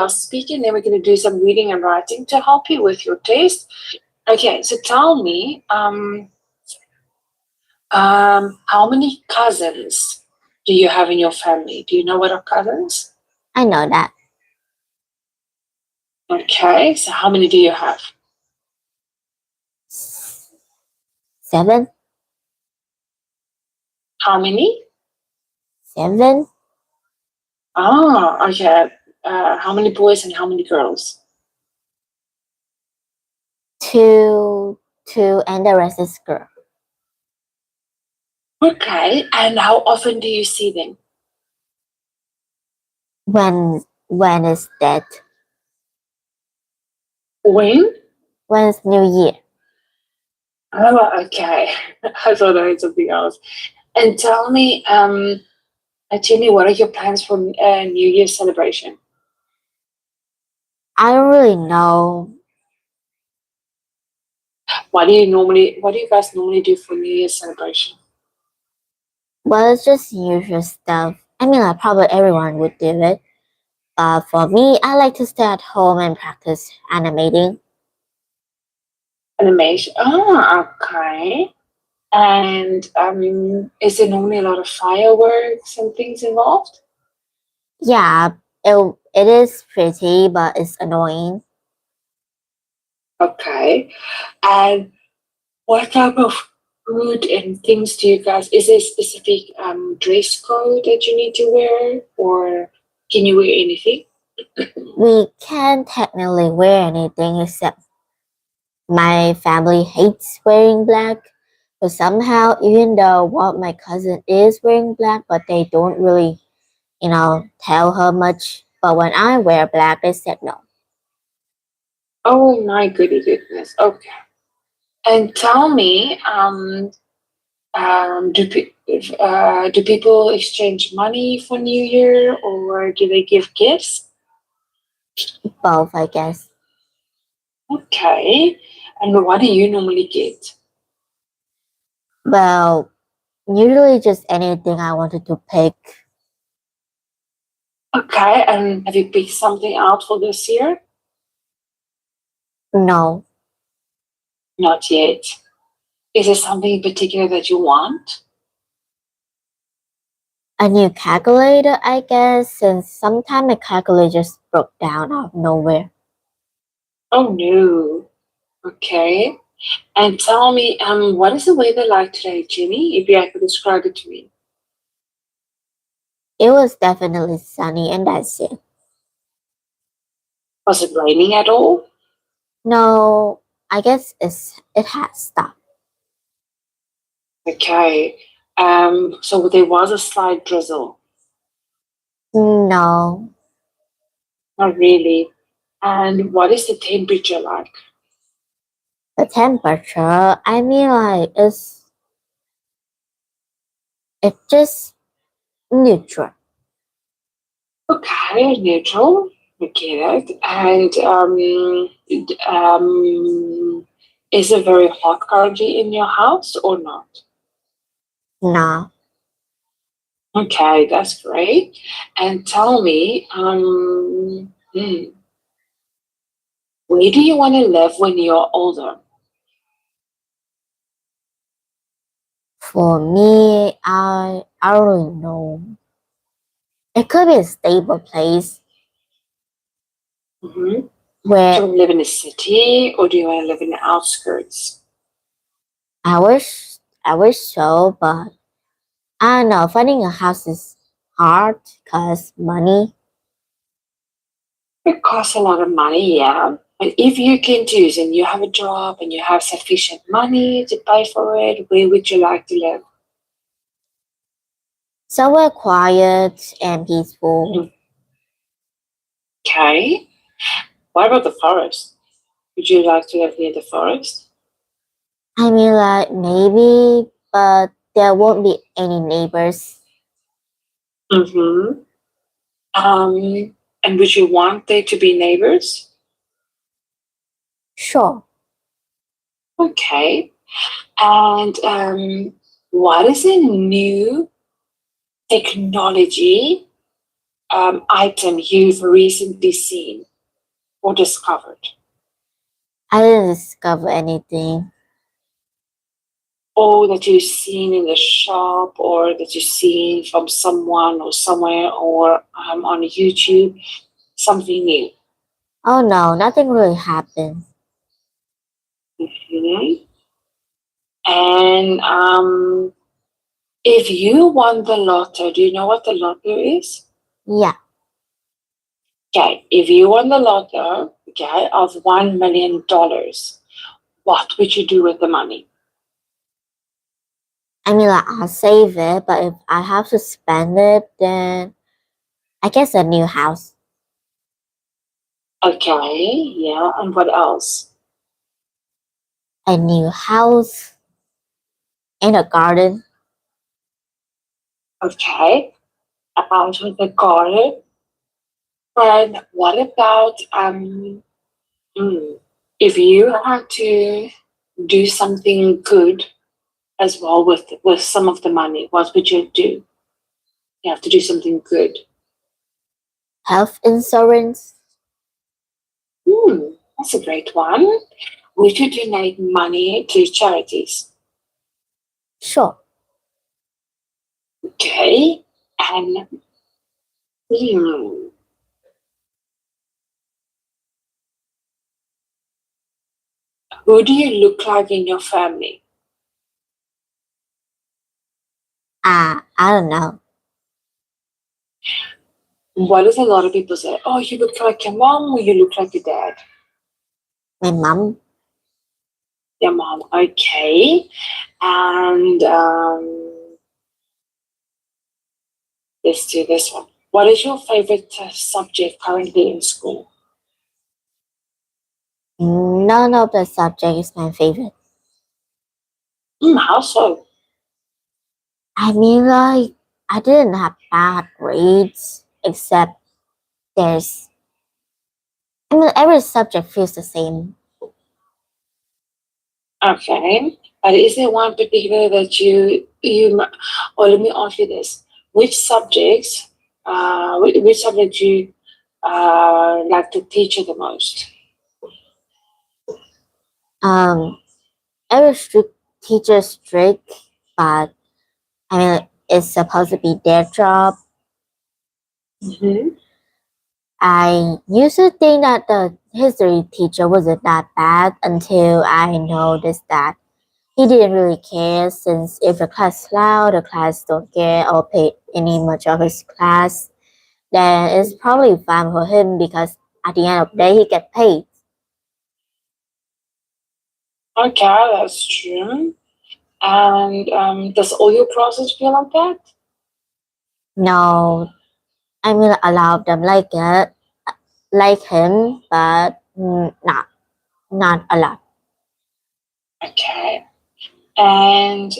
speaking, then we're going to do some reading and writing to help you with your test. Okay, so tell me, how many cousins do you have in your family? Do you know what are cousins? I know that. Okay, so how many do you have? 7. How many? 7. Ah, okay. How many boys and how many girls? 2. 2 and the rest is girl. Okay, and how often do you see them? When is that? When? When is New Year? Oh, okay. I thought I had something else. And tell me, Jimmy, what are your plans for New Year celebration? I don't really know. What do you guys normally do for New Year celebration? Well, it's just usual stuff. I mean, like, probably everyone would do it. But for me, I like to stay at home and practice animating. Animation. Oh, okay. And is there normally a lot of fireworks and things involved? Yeah, it is pretty, but it's annoying. Okay. And what type of food and things do you guys? Is there a specific dress code that you need to wear, or can you wear anything? We can't technically wear anything except my family hates wearing black. But somehow, even though what my cousin is wearing black, but they don't really, tell her much. But when I wear black, they said no. Oh my goodness. Okay. And tell me, do people exchange money for New Year, or do they give gifts? Both, I guess. Okay. And what do you normally get? Well, usually just anything I wanted to pick. Okay. And have you picked something out for this year? No, Not yet. Is there something in particular that you want? a new calculator, I guess, since sometime my calculator just broke down out of nowhere. Oh no. Okay. And tell me, what is the weather like today, Jenny? If you could describe it to me. It was definitely sunny, and that's it. Was it raining at all? No, I guess it has stopped. Okay. So there was a slight drizzle. No, Not really. And what is the temperature like? the temperature, I mean, like, it's just neutral. Okay, neutral. We get it. And is it very hot currently in your house or not? No, Okay, that's great. And tell me, where do you want to live when you're older? for me, I don't really know. It could be a stable place Hmm. Do you where want to live in a city or do you want to live in the outskirts? I wish so, but I don't know. Finding a house is hard because money. It costs a lot of money, yeah. But if you can choose and you have a job and you have sufficient money to pay for it, where would you like to live? Somewhere quiet and peaceful. Okay. What about the forest? Would you like to live near the forest? I mean, like, maybe, but there won't be any neighbors. Mm-hmm. And would you want there to be neighbors? Sure. Okay. And what is a new technology item you've recently seen or discovered, I didn't discover anything. or that you've seen in the shop, or that you've seen from someone or somewhere, or on YouTube, something new. Oh no, nothing really happened. Mhm. And if you won the lotto, do you know what the lotto is? Yeah, Okay, if you won the lotto, okay, of $1 million, what would you do with the money? I mean, like, I'll save it, but if I have to spend it, then I guess a new house. Okay, yeah, and what else? A new house and a garden. Okay, about the garden. But what about mm, if you had to do something good as well with some of the money, what would you do? You have to do something good. Health insurance. That's a great one. Would you donate money to charities? Sure. Okay, and hmm, who do you look like in your family? I don't know. What does a lot of people say? Oh, you look like your mom or you look like your dad? My mom. Your mom. Okay. And let's do this one. What is your favorite subject currently in school? None of the subject is my favorite. How so? I mean, like, I didn't have bad grades, except there's. I mean, every subject feels the same. Okay. But is there one particular that or let me ask you this. Which subjects, which subject you like to teach you the most? Um, every strict teacher strict, but I mean, it's supposed to be their job. Mm-hmm. I used to think that the history teacher wasn't that bad until I noticed that he didn't really care, since if the class is loud, the class don't care or pay any much of his class, then it's probably fine for him because at the end of the day he get paid. Okay, that's true. And does all your classes feel like that? No, I mean a lot of them like him, but not a lot. Okay. And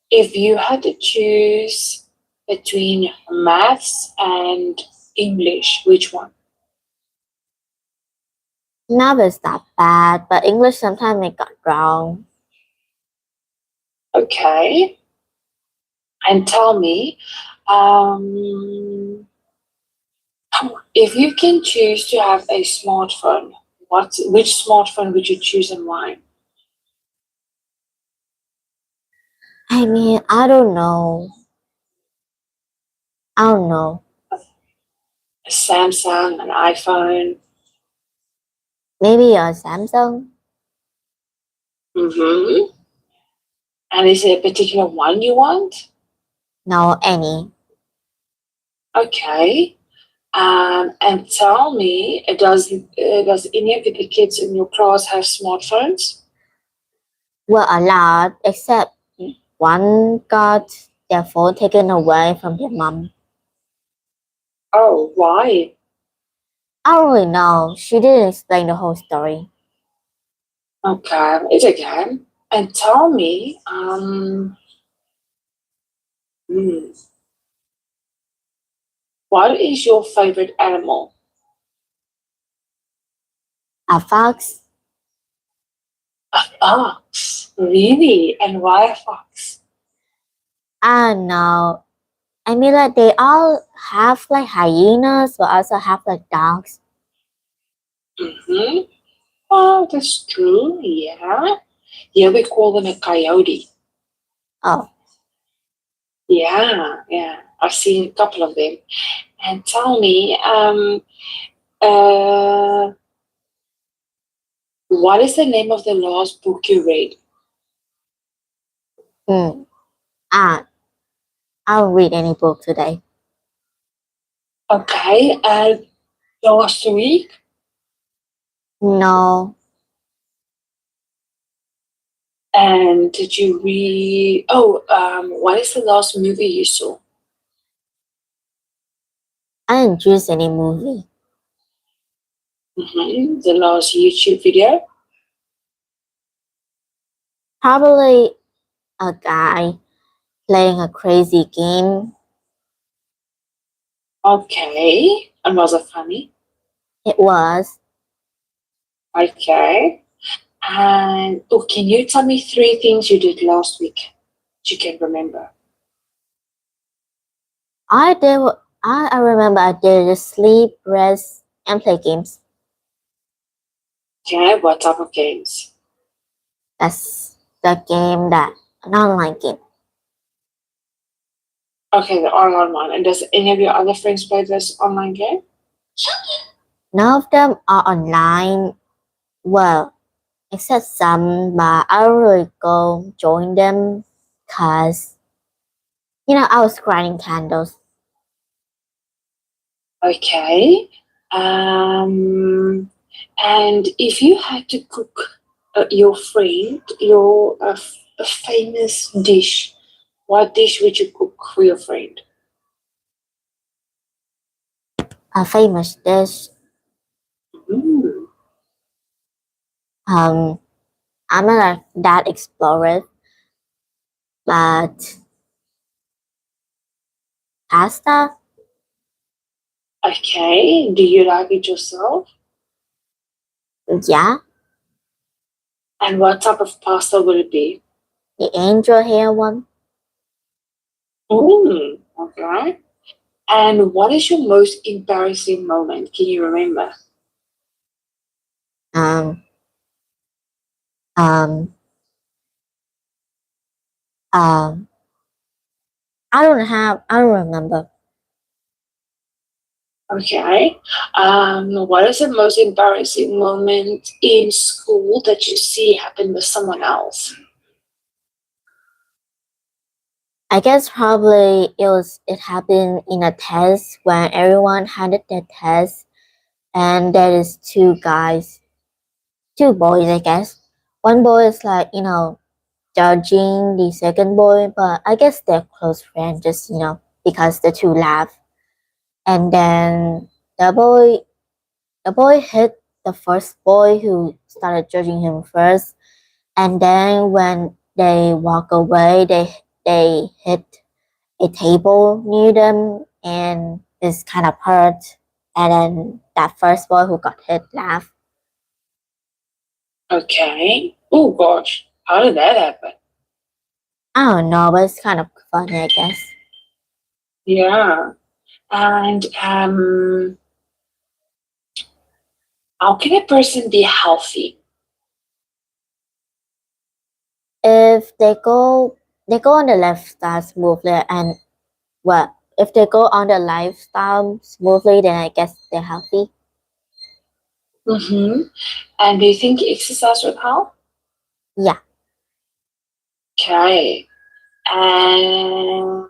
if you had to choose between maths and English, which one? Math is not bad, but English sometimes I got wrong. Okay. And tell me, um, if you can choose to have a smartphone, which smartphone would you choose and why? I mean, I don't know. I don't know. A Samsung, an iPhone? Maybe a Samsung? Mm-hmm. And is there a particular one you want? No, any. Okay. And tell me, does any of the kids in your class have smartphones? Well, a lot, except one got their phone taken away from their mom. Oh, why? I don't really know. She didn't explain the whole story. Okay, it's okay. And tell me, hmm, what is your favorite animal? A fox? A fox. Really? And why a fox? I don't know. I mean, like they all have like hyenas, but also have like dogs. Mm-hmm. Oh, that's true. Yeah. Yeah, we call them a coyote. Oh, Yeah. I've seen a couple of them. And tell me, uh, what is the name of the last book you read? hmm. Ah, I'll read any book today. Okay, last week. No, And did you read? Oh, what is the last movie you saw? I didn't choose any movie. The last YouTube video. Probably a guy playing a crazy game. Okay, and was it funny? It was. Okay, and oh, can you tell me three things you did last week that you can remember? I did. I remember I did just sleep, rest, and play games. Okay, what type of games? That's the game that an online game. Okay, the online one. And does any of your other friends play this online game? None of them are online. Well, except some, but I don't really go join them because I was grinding candles. Okay. Um, and if you had to cook your friend a famous dish, what dish would you cook for your friend? A famous dish. Mm, Um, I'm not like that explorer, but pasta. okay. Do you like it yourself? Yeah, And what type of pasta would it be? the angel hair one. Okay. And what is your most embarrassing moment? Can you remember? Um, um, um. I don't remember. Okay. What is the most embarrassing moment in school that you see happen with someone else? I guess probably it happened in a test when everyone handed their test and there is two guys, two boys I guess. One boy is like, judging the second boy, but I guess they're close friends just, because the two laugh. And then the boy the boy hit the first boy who started judging him first. And then when they walk away, they hit a table near them and this kind of hurt. And then that first boy who got hit laughed. Okay. Oh gosh, how did that happen? I don't know, but it's kind of funny, I guess. Yeah. And how can a person be healthy? If they go on the lifestyle smoothly and well, if they go on the lifestyle smoothly, then I guess they're healthy. Mm-hmm. And do you think exercise would help? Yeah. Okay. And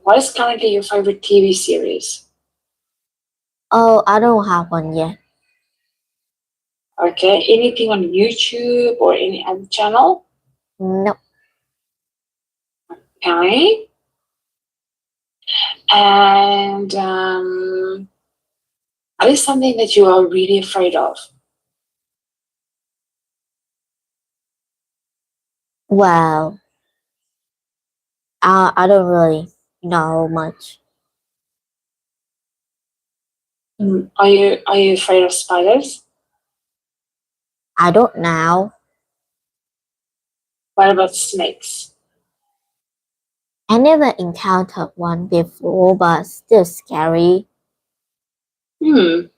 what is currently your favorite TV series? Oh, I don't have one yet. Okay. Anything on YouTube or any other channel? No. Okay. And what is something that you are really afraid of? Well, I don't really know much. Are you afraid of spiders? I don't know. What about snakes? I never encountered one before, but still scary. And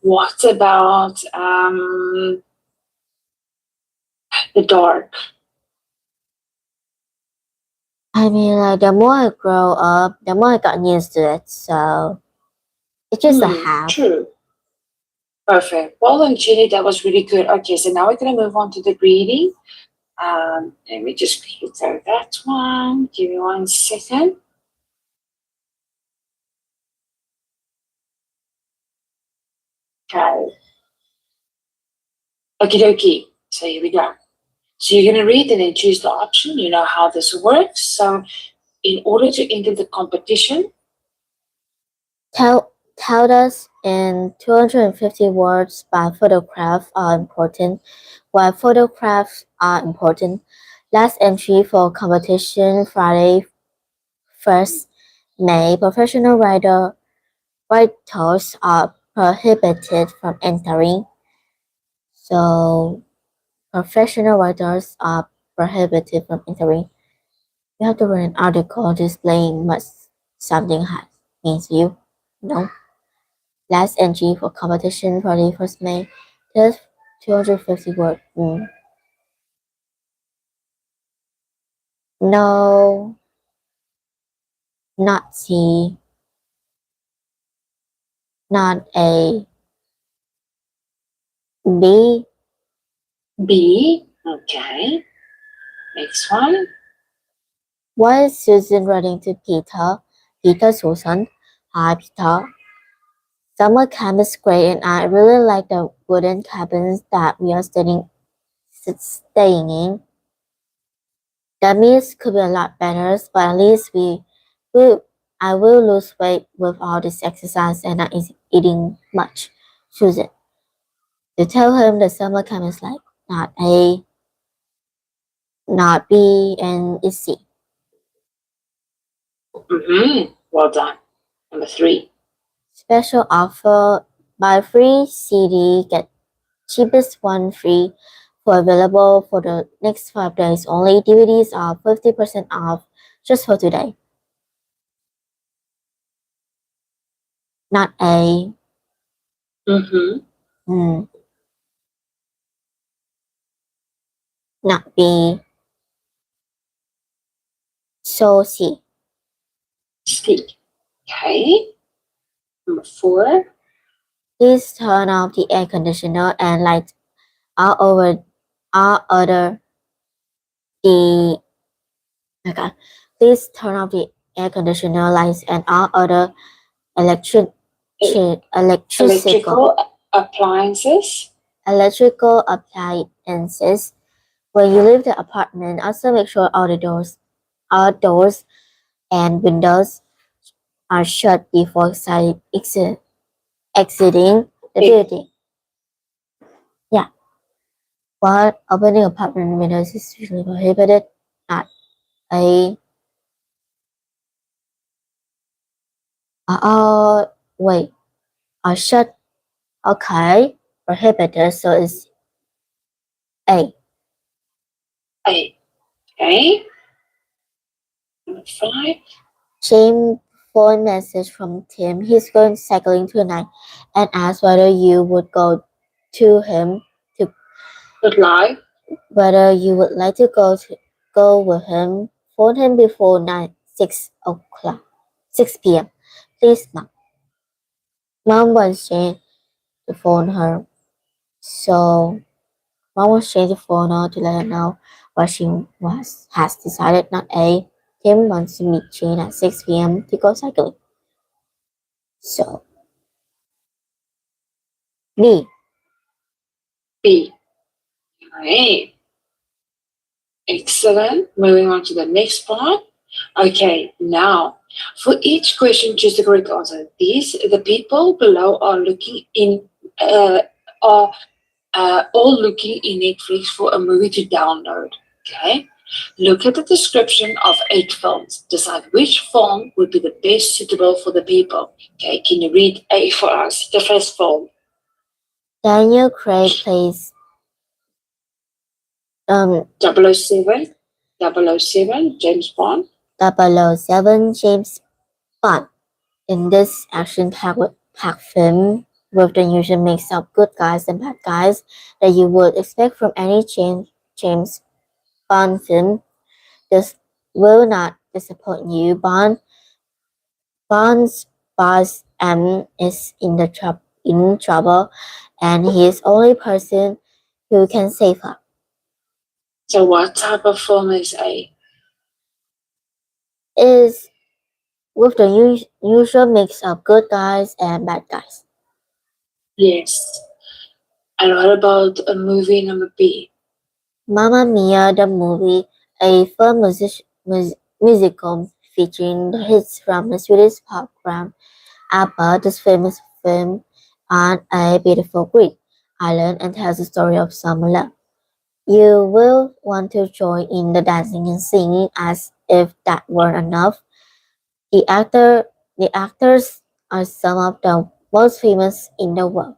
what about the dark? I mean, like, the more I grow up, the more I got used to it, so it's just a half. True. Perfect. Well done, Jenny. That was really good. Okay, so now we're going to move on to the reading. Let me just quickly throw that one. Give me 1 second. Okay. Okie dokie. So here we go. So you're going to read and then choose the option. You know how this works. So in order to enter the competition, Tell us in 250 words by photograph are important. While photographs are important, last entry for competition Friday 1st May. Professional writers are prohibited from entering. So professional writers are prohibited from entering. You have to write an article displaying what something has means to you. No. Last entry for competition Friday 1st May. Just 250 words. No, not C, not A. B. B. Okay. Next one. Why is Susan writing to Peter? Peter Susan. Hi Peter. Summer camp is great and I really like the wooden cabins that we are staying in. The meals could be a lot better, but at least I will lose weight with all this exercise and not eating much. Susan. To tell him the summer camp is like not A, not B, and it's C. Well done. Number 3. Special offer: buy free CD, get cheapest one free. For available for the next 5 days only. DVDs are 50% off just for today. Not A. Not B. So C. C. Okay. Number 4. Please turn off the air conditioner and light all other the okay. Please turn off the air conditioner, lights, and all other electric Electrical appliances. electrical appliances. When you leave the apartment, also make sure all doors and windows are shut before exiting the building. Yeah, but opening apartment windows is usually prohibited. Not a wait, are shut. Okay, prohibited. So it's A. A. Okay. Number 5. James phone message from Tim. He's going cycling tonight and asked whether you would go to him to Good life. whether you would like to go with him. Phone him before 6 p.m. Please, Mom. Mom wants Jane to phone her. So Mom wants Jane to phone her to let her know what she has decided. Not A. Tim wants to meet Jane at 6 p.m. to go cycling. So B. B. Great. Excellent. Moving on to the next part. Okay, now for each question, choose the correct answer. The people below are looking in, are all looking in Netflix for a movie to download. Okay, look at the description of 8 films. Decide which film would be the best suitable for the people. Okay, can you read A for us? The first film. Daniel Craig plays 007, 007, James Bond. 007 James Bond. In this action-packed film, with the usual mix of good guys and bad guys that you would expect from any James Bond film, this will not disappoint you. Bond's boss M is in trouble, and he is the only person who can save her. So what type of film is A? Is with the usual mix of good guys and bad guys. Yes. And what about a movie number B? Mamma Mia the movie, a fun musical featuring the hits from the Swedish pop group ABBA. This famous film on a beautiful Greek island and tells the story of summer love. You will want to join in the dancing and singing as if that weren't enough. The actors are some of the most famous in the world.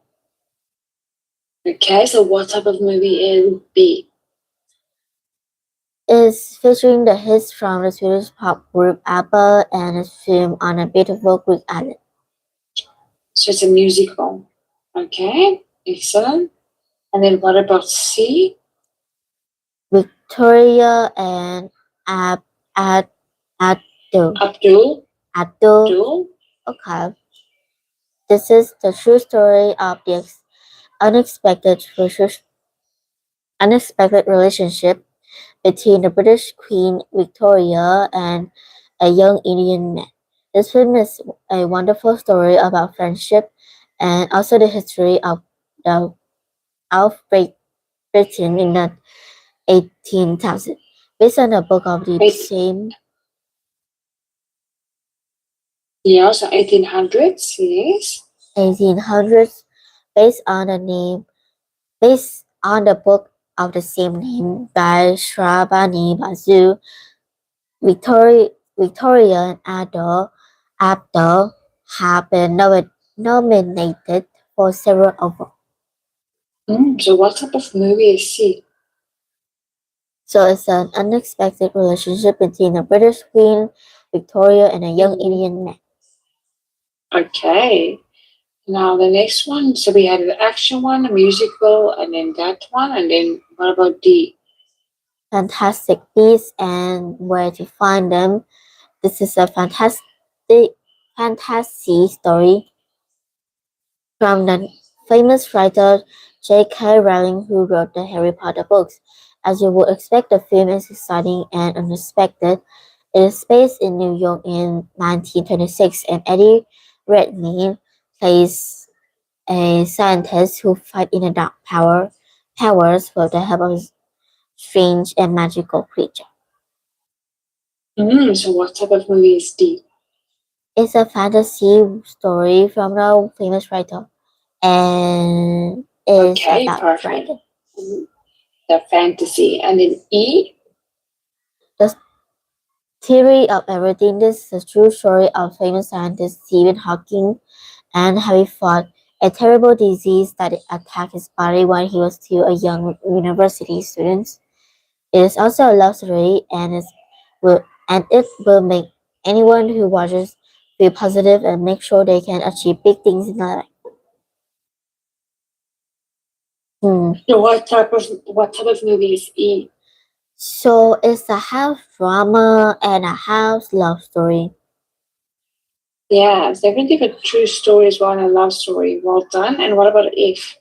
Okay, so what type of movie is B? Is featuring the hits from the Swedish pop group ABBA and is filmed on a beautiful Greek island. So it's a musical. Okay, excellent. And then what about C? Victoria and Ab Ad Abdul. Abdul. Abdul. Abdul. Okay. This is the true story of the unexpected unexpected relationship between the British Queen Victoria and a young Indian man. This film is a wonderful story about friendship and also the history the of Britain in the 18,000, based on a book of the Wait, same yeah, so 1800s, yes. 1800s, based on based on the book of the same name by Shrabani Basu. Victoria and Abdul have been nominated for several awards. So what type of movie is C? So it's an unexpected relationship between a British Queen, Victoria, and a young Indian man. Okay. Now the next one. So we had the action one, a musical, and then that one, and then what about D? Fantastic Beasts and Where to Find Them. This is a fantasy story from the famous writer J.K. Rowling, who wrote the Harry Potter books. As you would expect, the film is exciting and unexpected. It is based in New York in 1926, and Eddie Redmayne plays a scientist who fight in the dark powers with the help of strange and magical creature. So what type of movie is D? It's a fantasy story from a famous writer and is Okay, about perfect. dragon. The fantasy, and then E. The theory of everything. This is a true story of famous scientist Stephen Hawking and how he fought a terrible disease that attacked his body when he was still a young university student. It is also a love story and it will make anyone who watches feel positive and make sure they can achieve big things in their life. So what type of movie is E? So it's a half drama and a half love story. Yeah, it's definitely a true story as well and a love story. Well done. And what about F?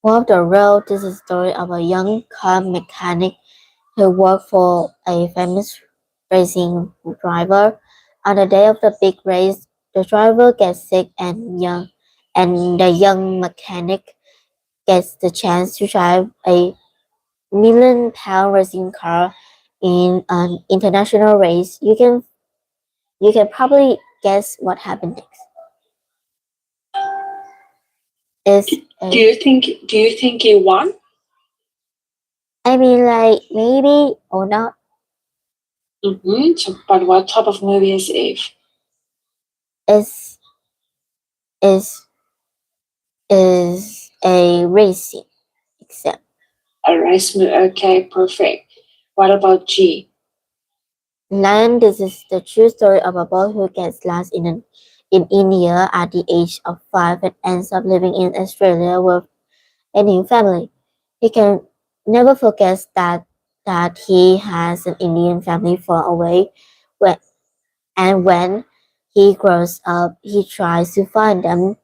One of the road, this is a story of a young car mechanic who worked for a famous racing driver. On the day of the big race, the driver gets sick and the young mechanic gets the chance to drive a £1 million racing car in an international race. You can probably guess what happened next. Is Do you think he won? I mean like maybe or not. So, but what type of movie is F? Is is is a racing except A rice meal. Okay, perfect. What about G? Land, this is the true story of a boy who gets lost in India at the age of 5 and ends up living in Australia with a new family. He can never forget that he has an Indian family far away when, and when he grows up he tries to find them.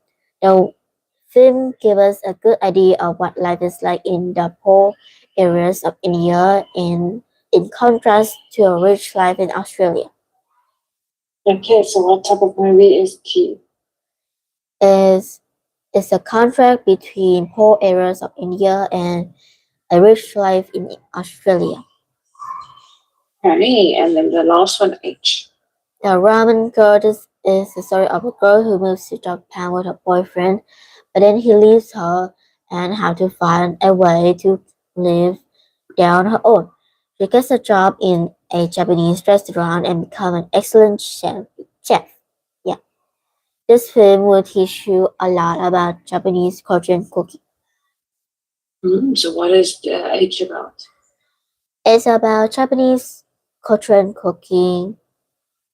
The film gives us a good idea of what life is like in the poor areas of India in contrast to a rich life in Australia. Okay, so what type of movie is G? Is is a contract between poor areas of India and a rich life in Australia. Okay, and then the last one, H. The Ramen Girl is the story of a girl who moves to Japan with her boyfriend, but then he leaves her and have to find a way to live there on her own. She gets a job in a Japanese restaurant and become an excellent chef. Yeah. This film will teach you a lot about Japanese culture and cooking. So what is the H about? It's about Japanese culture and cooking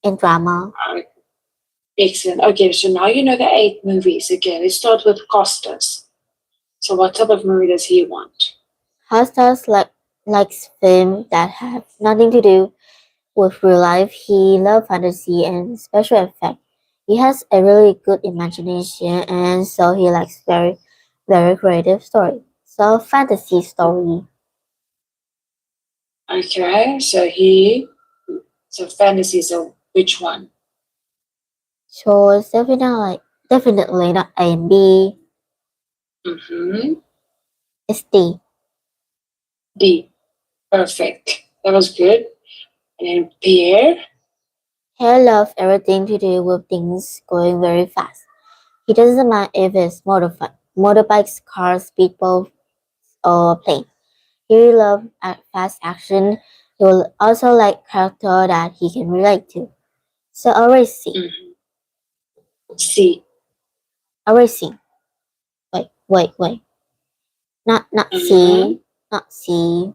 and drama. Excellent. Okay, so now you know the 8 movies. Okay, let's start with Costas. So what type of movie does he want? Hostas likes films that have nothing to do with real life. He loves fantasy and special effects. He has a really good imagination and so he likes very creative story. So fantasy story. Okay, so fantasy, so which one? So it's definitely not A and B. Mm-hmm. It's D. D. Perfect. That was good. And then Pierre. He loves everything to do with things going very fast. He doesn't mind if it's motorbikes, cars, speedboats, or plane. He really loves fast action. He will also like character that he can relate to. So always see, Mhm. C. always see. Wait. Not Mm-hmm. see, not see,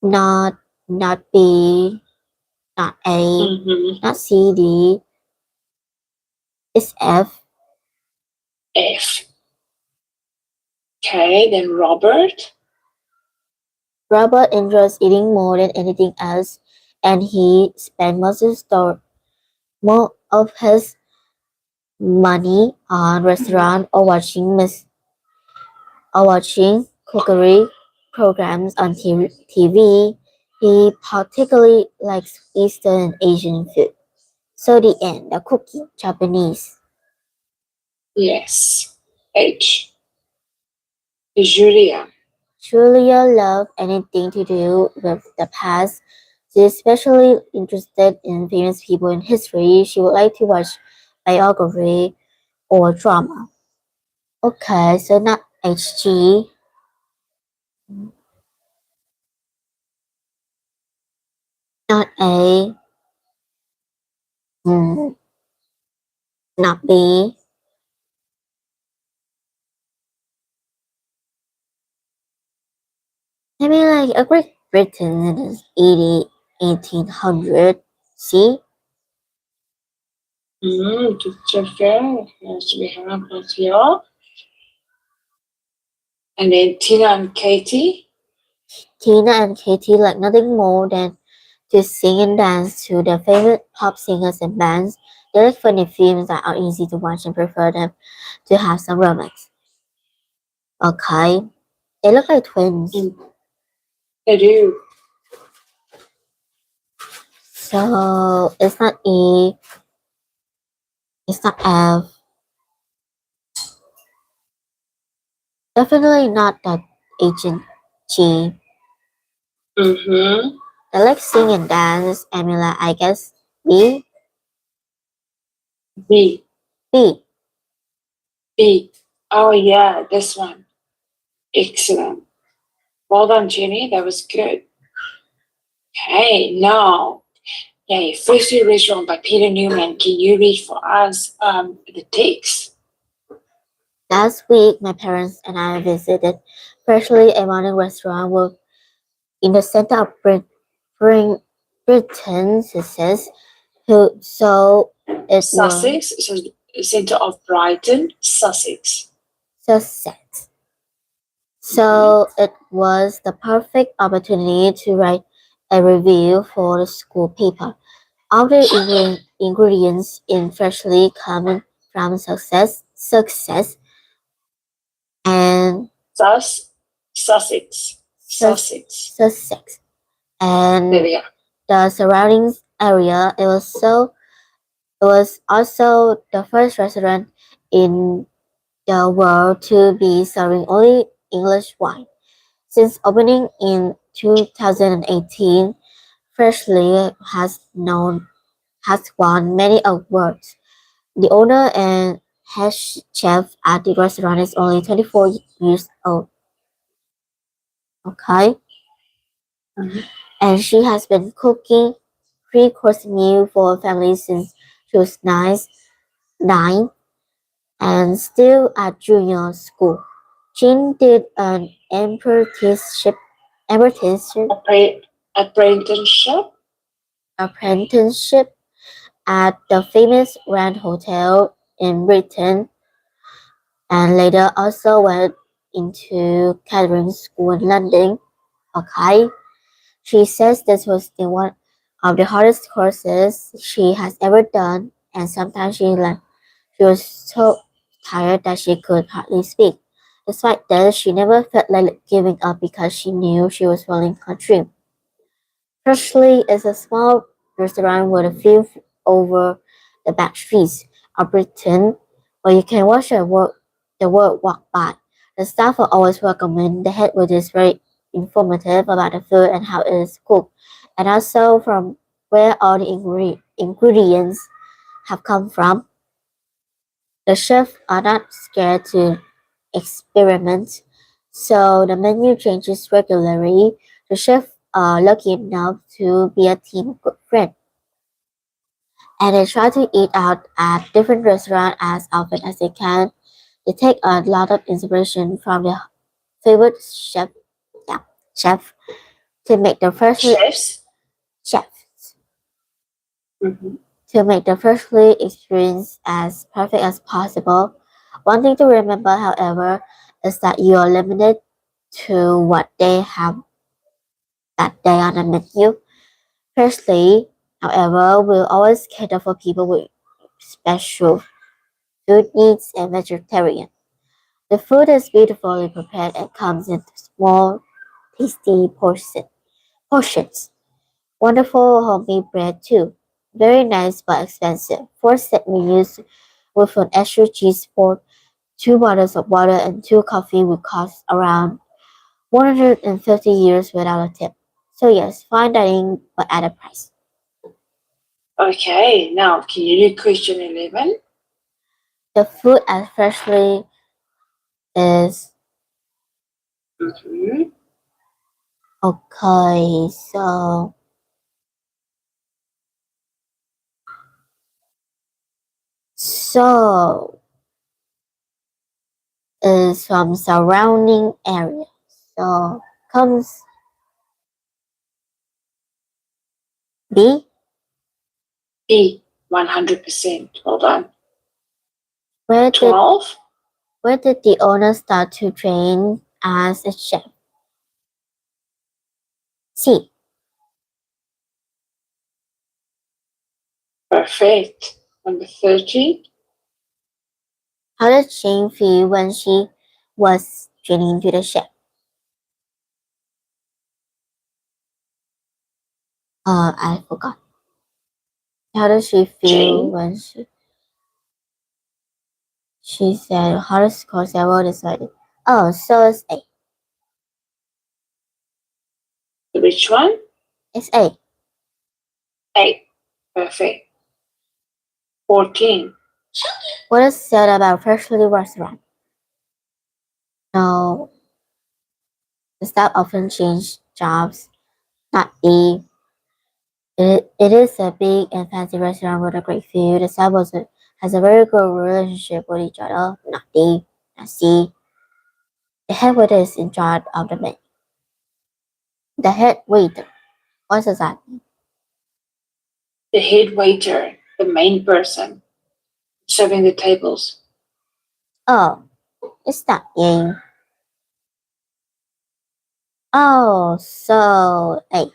not not B, not A, Mm-hmm. not C D. It's F. F. Okay, then Robert. Robert enjoys eating more than anything else, and he spends more of his money on restaurant or watching cookery programs on TV. He particularly likes Eastern and Asian food. So the end, the cooking, Japanese. Yes. H. Julia. Julia loved anything to do with the past. She's especially interested in famous people in history. She would like to watch biography or drama. Okay, so not HG, not A, mm, not B. I mean, like a Great Britain is 1800. See? Picture fair. Yes, we have it here. And then Tina and Katie. Tina and Katie like nothing more than to sing and dance to their favorite pop singers and bands. They like funny films that are easy to watch and prefer them to have some romance. Okay? They look like twins. Mm, they do. So it's not E, it's not F, definitely not that H and G. Mm-hmm. They like sing and dance, Emila, I guess B, B. B. B. Oh yeah, this one. Excellent. Well done, Jenny. That was good. Okay, now, yay, First Year Restaurant by Peter Newman. Can you read for us the text? Last week, my parents and I visited freshly a morning restaurant in the center of Brit- Britain, she says. So it was Sussex, so center of Brighton, Sussex. Sussex. Mhm. So it was the perfect opportunity to write a review for the school paper. All the ingredients in freshly coming from success, and Sus, Sussex, Sussex. Sussex, There and we are. the surrounding area. It was also the first restaurant in the world to be serving only English wine. Since opening in 2018, Freshly has won many awards. The owner and head chef at the restaurant is only 24 years old. Okay, Mhm. and she has been cooking three-course meal for families since she was nine, and still at junior school. Jean did an apprenticeship Apprenticeship. apprenticeship at the famous Grand Hotel in Britain, and later also went into catering school in London. Okay, she says this was the one of the hardest courses she has ever done, and sometimes she was so tired that she could hardly speak. Despite this, she never felt like giving up because she knew she was following her dream. Freshly is a small restaurant with a view over the back streets of Britain, where you can watch the world walk by. The staff are always welcoming. The head waiter is very informative about the food and how it is cooked, and also from where all the ingredients have come from. The chefs are not scared to experiment, so the menu changes regularly. The chefs are lucky enough to be a team good friend, and they try to eat out at different restaurants as often as they can. They take a lot of inspiration from their favorite yeah, chef, to make the Chefs. chef Mhm. to make the freshly experience as perfect as possible. One thing to remember, however, is that you are limited to what they have that day on the menu. Firstly, however, will always cater for people with special food needs and vegetarian. The food is beautifully prepared and comes in small, tasty portions. Wonderful homemade bread too. Very nice but expensive. Four set menus with an extra cheese for two bottles of water and two coffee would cost around 150 years without a tip. So yes, fine dining but at a price. Okay, now can you do question 11? The food at Freshly is Mm-hmm. okay. So is from surrounding area. So comes B. B, 100%. Hold on. Where did 12. where did the owner start to train as a chef? C. Perfect. Number 13. How did Jane feel when she was training to the chef? I forgot. How does she feel Jane. when she said hardest course ever decided? Oh, so it's A. Which one? It's A. 8. Perfect. 14. What is said about freshly restaurant? No, the staff often change jobs. Not B. It is a big and fancy restaurant with a great view. The staff has a very good relationship with each other. Not D. Now C. The head waiter is in charge of the menu. The head waiter. What does that mean? The head waiter, the main person serving the tables. Oh, it's that game. Oh, so A.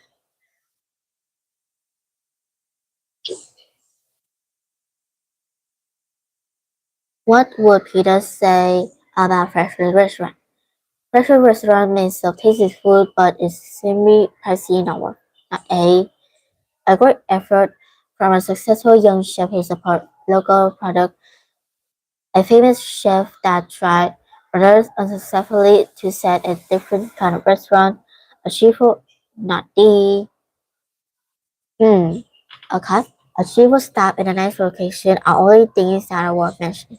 What would Peter say about fresh food restaurant? Fresh food restaurant may serve tasty food, but is extremely pricey now. Not A. A great effort from a successful young chef who support local product. A famous chef that tried rather unsuccessfully to set a different kind of restaurant. A cheerful, not D. Okay. A cheerful staff in a nice location are only things that are worth mentioning.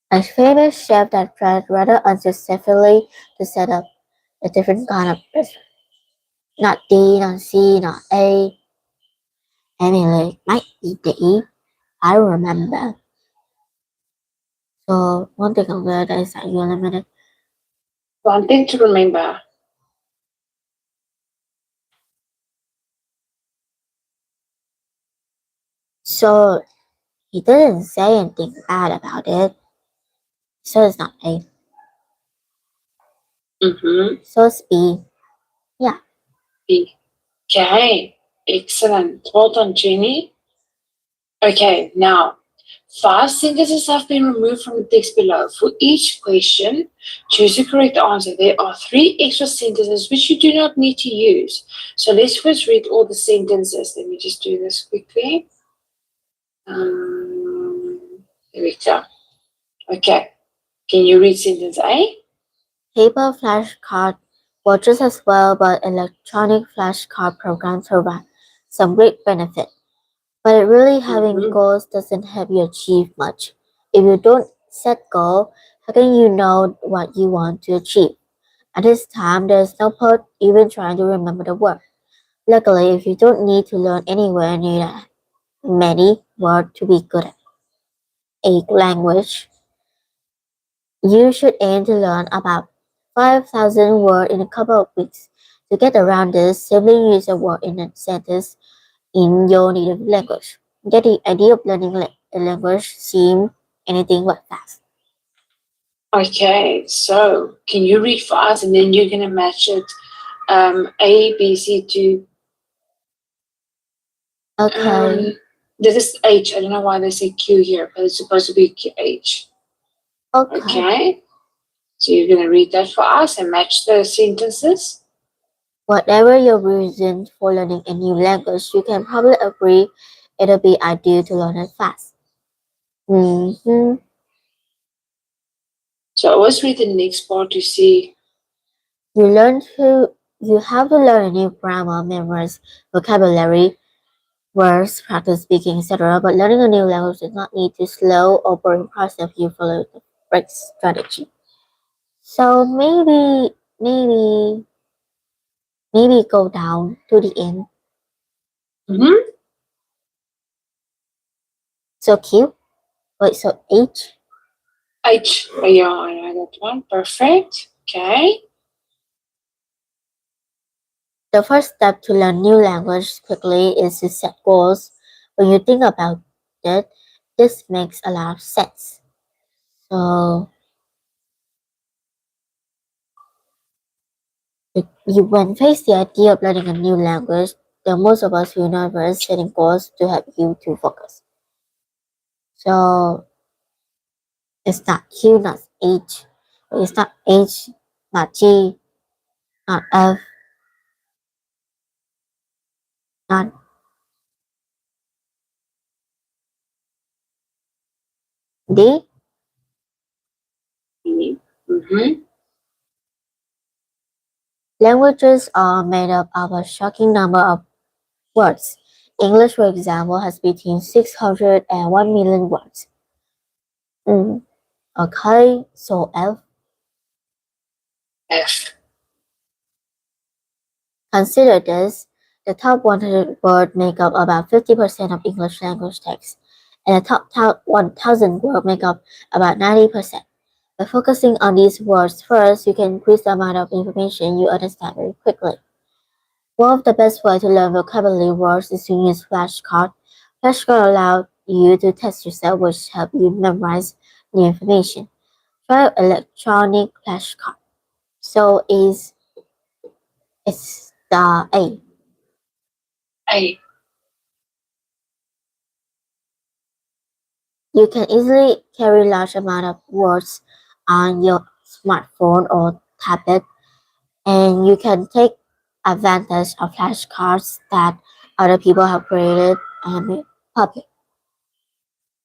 A famous chef that tried rather unsuccessfully to set up a different kind of restaurant. Not D, not C, not A. Emily might be D. I remember. So one thing I'm glad is that you eliminated. One thing to remember. So he didn't say anything bad about it. So it's not A. So it's B. Yeah. B. Okay. Excellent. Well done, Jenny. Okay, now 5 sentences have been removed from the text below. For each question, choose the correct answer. There are 3 extra sentences which you do not need to use. So let's first read all the sentences. Let me just do this quickly. There we go. Okay. Can you read sentence A? Paper flashcard work just as well, but electronic flashcard programs provide some great benefit. But really having goals doesn't help you achieve much. If you don't set goals, how can you know what you want to achieve? At this time, there's no point even trying to remember the word. Luckily, if you don't need to learn anywhere near many words to be good at a language, you should aim to learn about 5,000 words in a couple of weeks. To get around this, simply use a word in a sentence in your native language. Get the idea of learning a language seem anything but fast. Okay, so can you read for us and then you're going to match it A, B, C to. Okay. This is H. I don't know why they say Q here, but it's supposed to be H. Okay. So you're going to read that for us and match the sentences. Whatever your reason for learning a new language, you can probably agree it'll be ideal to learn it fast. So always read the next part to see. You have to learn a new grammar, memorize vocabulary, words, practice speaking, etc. But learning a new language does not need to slow or boring process if you follow the right strategy. So maybe go down to the end. So Q. Wait, so H. H. Oh, yeah, I know that one. Perfect. Okay. The first step to learn new language quickly is to set goals. When you think about it, this makes a lot of sense. So when face the idea of learning a new language, most of us feel nervous setting goals to help you to focus. So it's not Q, not H. It's not H, not G, not F, not D. Languages are made up of a shocking number of words. English, for example, has between 600 and 1 million words. Okay, so F. F. Consider this. The top 100 words make up about 50% of English language text, and the top 1,000 words make up about 90%. By focusing on these words first, you can increase the amount of information you understand very quickly. One of the best ways to learn vocabulary words is to use flashcards. Flashcards allow you to test yourself, which help you memorize new information. Try electronic flashcard. So it's the A. A. You can easily carry large amount of words on your smartphone or tablet, and you can take advantage of flashcards that other people have created and made public.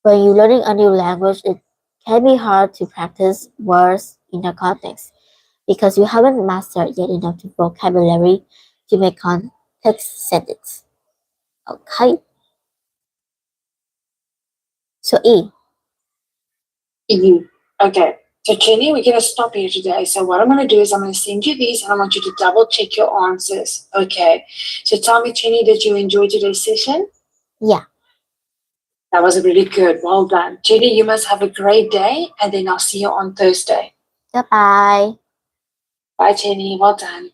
When you're learning a new language, it can be hard to practice words in the context because you haven't mastered yet enough vocabulary to make context sentence. Okay. So E. E. Okay. So Jenny, we're gonna stop here today. So what I'm gonna do is I'm gonna send you these and I want you to double check your answers. Okay. So tell me, Jenny, did you enjoy today's session? Yeah. That was really good. Well done. Jenny, you must have a great day and then I'll see you on Thursday. Goodbye. Bye, Jenny. Well done.